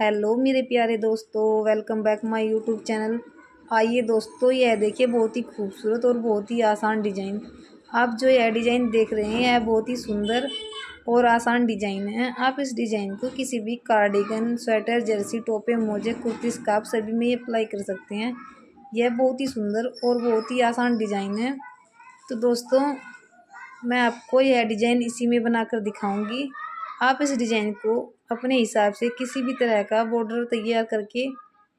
Hello मेरे प्यारे दोस्तों, welcome back my YouTube channel. आइए दोस्तों, यह देखिए बहुत ही खूबसूरत और बहुत ही आसान डिज़ाइन। आप जो यह डिज़ाइन देख रहे हैं, यह बहुत ही सुंदर और आसान डिज़ाइन है। आप इस डिज़ाइन को किसी भी कार्डिगन, स्वेटर, जर्सी, टोपे, मोजे, कुर्ती, स्कार्फ सभी में अप्लाई कर सकते हैं। यह बहुत ही सुंदर और बहुत ही आसान डिज़ाइन है। तो दोस्तों, मैं आपको यह डिज़ाइन इसी में बनाकर दिखाऊंगी। आप इस डिज़ाइन को अपने हिसाब से किसी भी तरह का बॉर्डर तैयार करके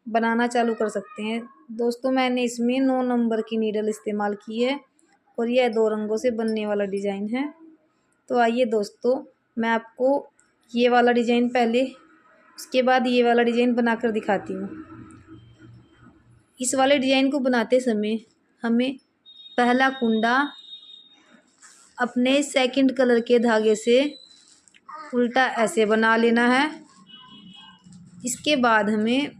बनाना चालू कर सकते हैं। दोस्तों, मैंने इसमें 9 नंबर की नीडल इस्तेमाल की है और यह 2 रंगों से बनने वाला डिज़ाइन है। तो आइए दोस्तों, मैं आपको ये वाला डिज़ाइन पहले, उसके बाद ये वाला डिज़ाइन बनाकर दिखाती हूँ। इस वाले डिज़ाइन को बनाते समय हमें पहला कुंडा अपने सेकंड कलर के धागे से उल्टा ऐसे बना लेना है। इसके बाद हमें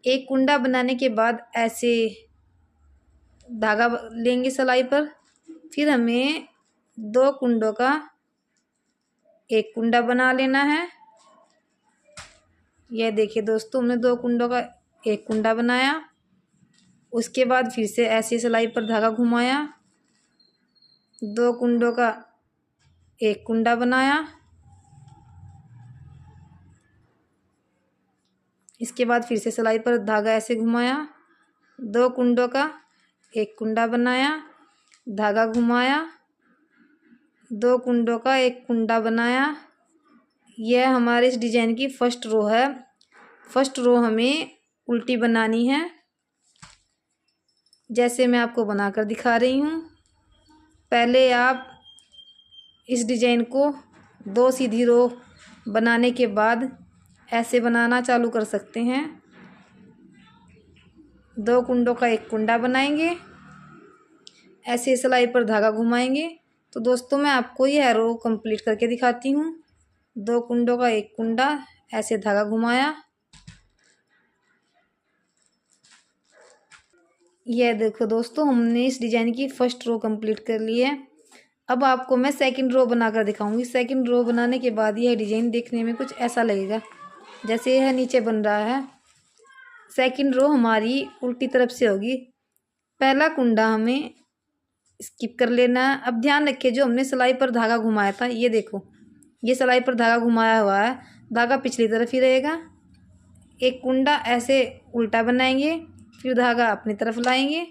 एक कुंडा बनाने के बाद ऐसे धागा लेंगे सिलाई पर। फिर हमें 2 कुंडों का एक कुंडा बना लेना है। यह देखिए दोस्तों, हमने 2 कुंडों का एक कुंडा बनाया। उसके बाद फिर से ऐसे सिलाई पर धागा घुमाया, 2 कुंडों का एक कुंडा बनाया। इसके बाद फिर से सिलाई पर धागा ऐसे घुमाया, 2 कुंडों का एक कुंडा बनाया, धागा घुमाया, 2 कुंडों का एक कुंडा बनाया। यह हमारे इस डिजाइन की फर्स्ट रो है। फर्स्ट रो हमें उल्टी बनानी है, जैसे मैं आपको बनाकर दिखा रही हूँ। पहले आप इस डिजाइन को 2 सीधी रो बनाने के बाद ऐसे बनाना चालू कर सकते हैं। 2 कुंडों का एक कुंडा बनाएंगे, ऐसे सिलाई पर धागा घुमाएंगे। तो दोस्तों, मैं आपको यह रो कंप्लीट करके दिखाती हूँ। 2 कुंडों का एक कुंडा, ऐसे धागा घुमाया। यह देखो दोस्तों, हमने इस डिजाइन की फर्स्ट रो कंप्लीट कर ली है। अब आपको मैं सेकंड रो बनाकर दिखाऊंगी। सेकंड रो बनाने के बाद यह डिजाइन देखने में कुछ ऐसा लगेगा जैसे यह नीचे बन रहा है। सेकंड रो हमारी उल्टी तरफ से होगी। पहला कुंडा हमें स्किप कर लेना है। अब ध्यान रखिए, जो हमने सिलाई पर धागा घुमाया था, ये देखो, ये सिलाई पर धागा घुमाया हुआ है, धागा पिछली तरफ ही रहेगा। एक कुंडा ऐसे उल्टा बनाएंगे, फिर धागा अपनी तरफ लाएंगे।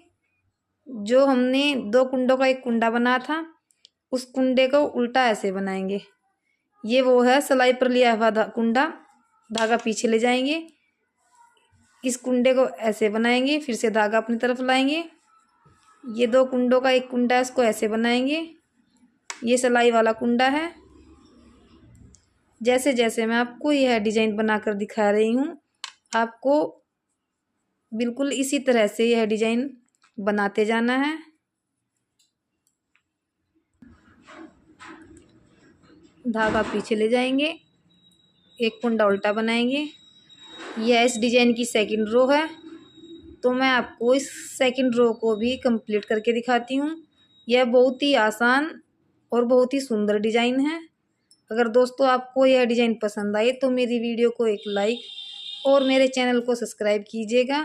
जो हमने 2 कुंडों का एक कुंडा बना था, उस कुंडे को उल्टा ऐसे बनाएंगे। ये वो है सिलाई पर लिया हुआ कुंडा, धागा पीछे ले जाएंगे। इस कुंडे को ऐसे बनाएंगे, फिर से धागा अपनी तरफ लाएंगे। ये 2 कुंडों का एक कुंडा, इसको ऐसे बनाएंगे। ये सिलाई वाला कुंडा है। जैसे जैसे मैं आपको यह डिजाइन बनाकर दिखा रही हूँ, आपको बिल्कुल इसी तरह से यह डिजाइन बनाते जाना है। धागा पीछे ले जाएंगे, एक कुंडा उल्टा बनाएंगे। यह इस डिजाइन की सेकंड रो है। तो मैं आपको इस सेकंड रो को भी कंप्लीट करके दिखाती हूँ। यह बहुत ही आसान और बहुत ही सुंदर डिजाइन है। अगर दोस्तों आपको यह डिजाइन पसंद आए तो मेरी वीडियो को एक लाइक और मेरे चैनल को सब्सक्राइब कीजिएगा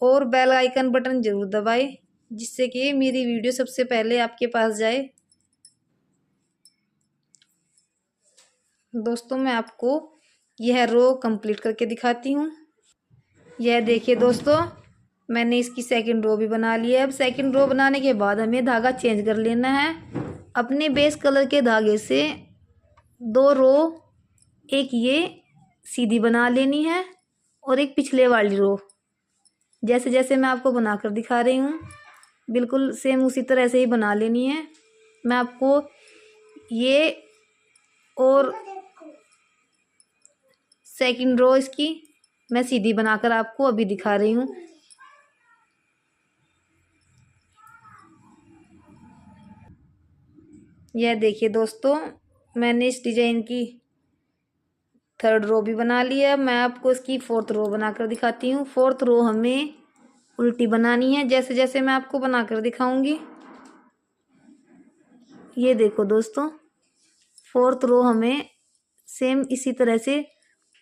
और बेल आइकन बटन जरूर दबाएं, जिससे कि मेरी वीडियो सबसे पहले आपके पास जाए। दोस्तों, मैं आपको यह रो कंप्लीट करके दिखाती हूँ। यह देखिए दोस्तों, मैंने इसकी सेकंड रो भी बना ली है। अब सेकंड रो बनाने के बाद हमें धागा चेंज कर लेना है। अपने बेस कलर के धागे से 2 रो, एक ये सीधी बना लेनी है और एक पिछले वाली रो, जैसे जैसे मैं आपको बनाकर दिखा रही हूँ, बिल्कुल सेम उसी तरह से ही बना लेनी है। मैं आपको ये और सेकंड रो इसकी मैं सीधी बनाकर आपको अभी दिखा रही हूँ। यह देखिए दोस्तों, मैंने इस डिजाइन की थर्ड रो भी बना ली है। मैं आपको इसकी फोर्थ रो बनाकर दिखाती हूँ। फोर्थ रो हमें उल्टी बनानी है, जैसे जैसे मैं आपको बनाकर दिखाऊंगी। ये देखो दोस्तों, फोर्थ रो हमें सेम इसी तरह से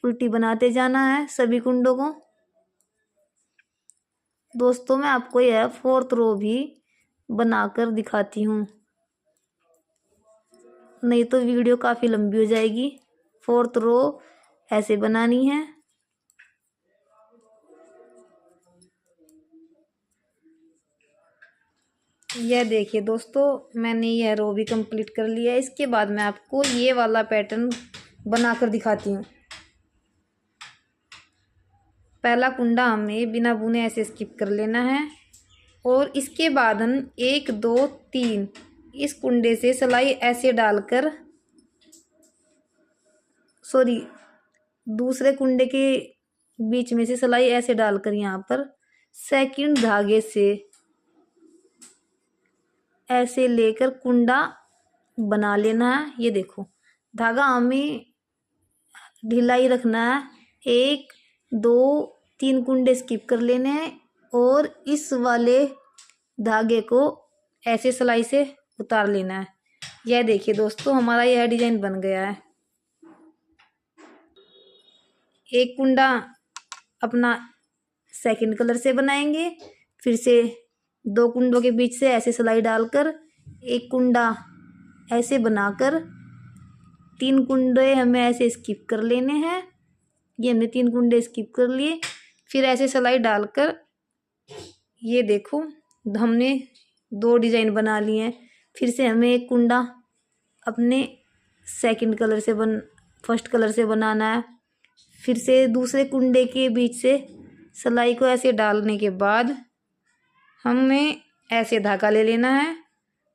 उल्टी बनाते जाना है सभी कुंडों को। दोस्तों मैं आपको यह 4th रो भी बनाकर दिखाती हूँ, नहीं तो वीडियो काफ़ी लंबी हो जाएगी। 4th रो ऐसे बनानी है। यह देखिए दोस्तों, मैंने यह रो भी कंप्लीट कर लिया है। इसके बाद मैं आपको ये वाला पैटर्न बनाकर दिखाती हूँ। पहला कुंडा हमें बिना बुने ऐसे स्किप कर लेना है और इसके बाद हम 1 2 3 इस कुंडे से सिलाई ऐसे डालकर, सॉरी, दूसरे कुंडे के बीच में से सिलाई ऐसे डालकर यहाँ पर सेकंड धागे से ऐसे लेकर कुंडा बना लेना है। ये देखो, धागा हमें ढीला ही रखना है। 1 2 3 कुंडे स्किप कर लेने हैं और इस वाले धागे को ऐसे सिलाई से उतार लेना है। यह देखिए दोस्तों, हमारा यह डिजाइन बन गया है। एक कुंडा अपना सेकंड कलर से बनाएंगे, फिर से 2 कुंडों के बीच से ऐसे सिलाई डालकर एक कुंडा ऐसे बनाकर 3 कुंडे हमें ऐसे स्किप कर लेने हैं। ये हमने 3 कुंडे स्किप कर लिए, फिर ऐसे सिलाई डालकर ये देखो हमने 2 डिजाइन बना लिए हैं। फिर से हमें एक कुंडा अपने सेकंड कलर से फर्स्ट कलर से बनाना है। फिर से दूसरे कुंडे के बीच से सिलाई को ऐसे डालने के बाद हमें ऐसे धागा ले लेना है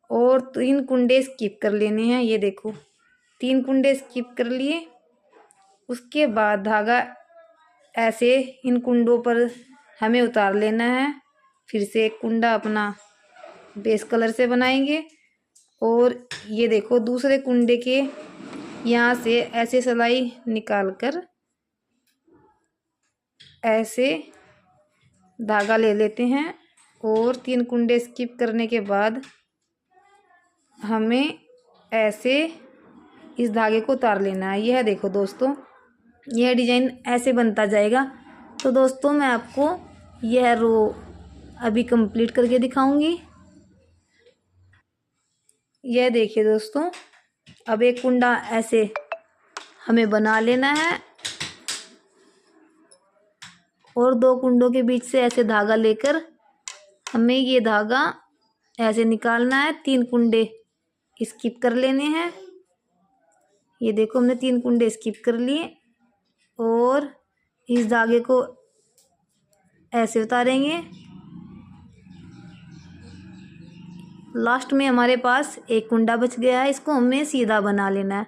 और 3 कुंडे स्किप कर लेने हैं। ये देखो 3 कुंडे स्किप कर लिए। उसके बाद धागा ऐसे इन कुंडों पर हमें उतार लेना है। फिर से एक कुंडा अपना बेस कलर से बनाएंगे और ये देखो दूसरे कुंडे के यहाँ से ऐसे सिलाई निकाल कर ऐसे धागा ले लेते हैं और 3 कुंडे स्किप करने के बाद हमें ऐसे इस धागे को उतार लेना है। यह देखो दोस्तों, यह डिजाइन ऐसे बनता जाएगा। तो दोस्तों मैं आपको यह रो अभी कंप्लीट करके दिखाऊंगी। यह देखिए दोस्तों, अब एक कुंडा ऐसे हमें बना लेना है और 2 कुंडों के बीच से ऐसे धागा लेकर हमें ये धागा ऐसे निकालना है। 3 कुंडे स्किप कर लेने हैं। ये देखो हमने 3 कुंडे स्किप कर लिए और इस धागे को ऐसे उतारेंगे। लास्ट में हमारे पास एक कुंडा बच गया है, इसको हमें सीधा बना लेना है।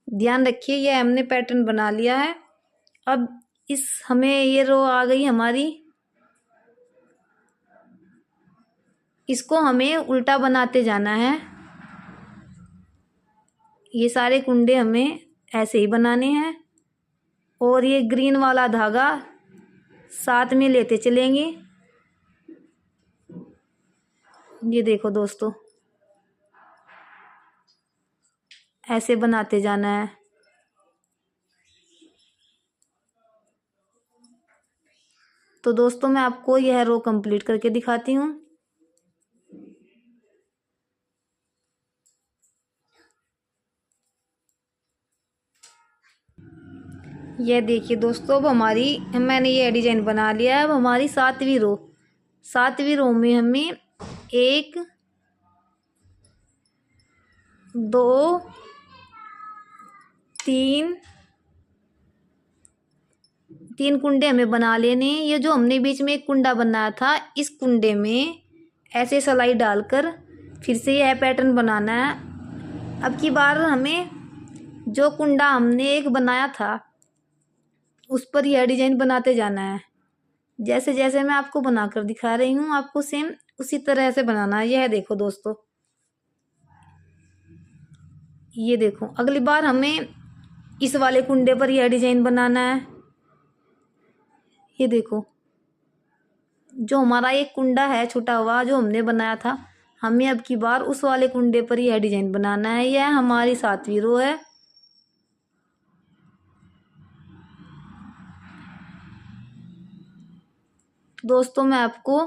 ध्यान रखिए, यह हमने पैटर्न बना लिया है। अब हमें ये रो आ गई हमारी, इसको हमें उल्टा बनाते जाना है। ये सारे कुंडे हमें ऐसे ही बनाने हैं और ये ग्रीन वाला धागा साथ में लेते चलेंगे। ये देखो दोस्तों, ऐसे बनाते जाना है। तो दोस्तों मैं आपको यह रो कंप्लीट करके दिखाती हूँ। यह देखिए दोस्तों, अब मैंने ये डिजाइन बना लिया है। अब हमारी 7वीं रो में हमें 1 2 3 कुंडे हमें बना लेने। ये जो हमने बीच में एक कुंडा बनाया था, इस कुंडे में ऐसे सिलाई डालकर फिर से यह पैटर्न बनाना है। अब की बार हमें जो कुंडा हमने एक बनाया था उस पर यह डिजाइन बनाते जाना है। जैसे जैसे मैं आपको बनाकर दिखा रही हूँ, आपको सेम उसी तरह से बनाना है। यह देखो दोस्तों, ये देखो अगली बार हमें इस वाले कुंडे पर यह डिजाइन बनाना है। ये देखो, जो हमारा एक कुंडा है छोटा हुआ जो हमने बनाया था, हमें अब की बार उस वाले कुंडे पर यह डिजाइन बनाना है। यह हमारी 7वीं रो है। दोस्तों मैं आपको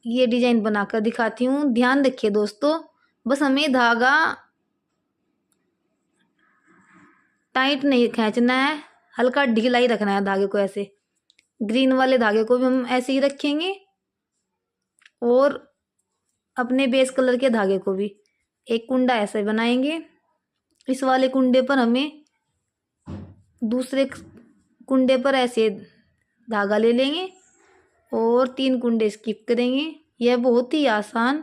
ये डिजाइन बनाकर दिखाती हूँ। ध्यान रखिए दोस्तों, बस हमें धागा टाइट नहीं खींचना है, हल्का ढीला ही रखना है धागे को। ऐसे ग्रीन वाले धागे को भी हम ऐसे ही रखेंगे और अपने बेस कलर के धागे को भी एक कुंडा ऐसे बनाएंगे। इस वाले कुंडे पर हमें दूसरे कुंडे पर ऐसे धागा ले लेंगे और 3 कुंडे स्किप करेंगे। यह बहुत ही आसान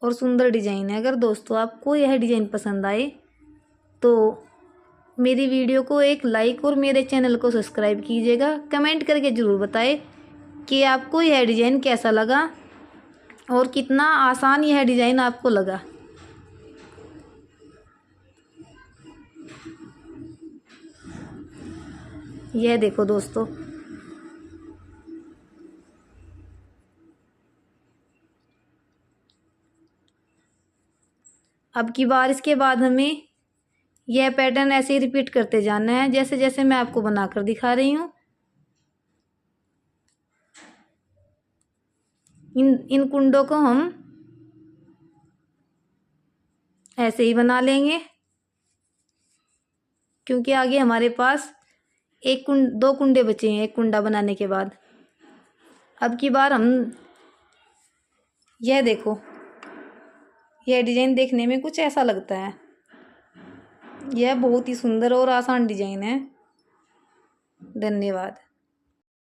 और सुंदर डिजाइन है। अगर दोस्तों आपको यह डिजाइन पसंद आए तो मेरी वीडियो को एक लाइक और मेरे चैनल को सब्सक्राइब कीजिएगा। कमेंट करके ज़रूर बताएं कि आपको यह डिजाइन कैसा लगा और कितना आसान यह डिजाइन आपको लगा। यह देखो दोस्तों, अब की बार इसके बाद हमें यह पैटर्न ऐसे ही रिपीट करते जाना है, जैसे जैसे मैं आपको बनाकर दिखा रही हूँ। इन कुंडों को हम ऐसे ही बना लेंगे, क्योंकि आगे हमारे पास दो कुंडे बचे हैं एक कुंडा बनाने के बाद। अब की बार हम यह देखो, यह डिजाइन देखने में कुछ ऐसा लगता है। यह बहुत ही सुंदर और आसान डिजाइन है। धन्यवाद।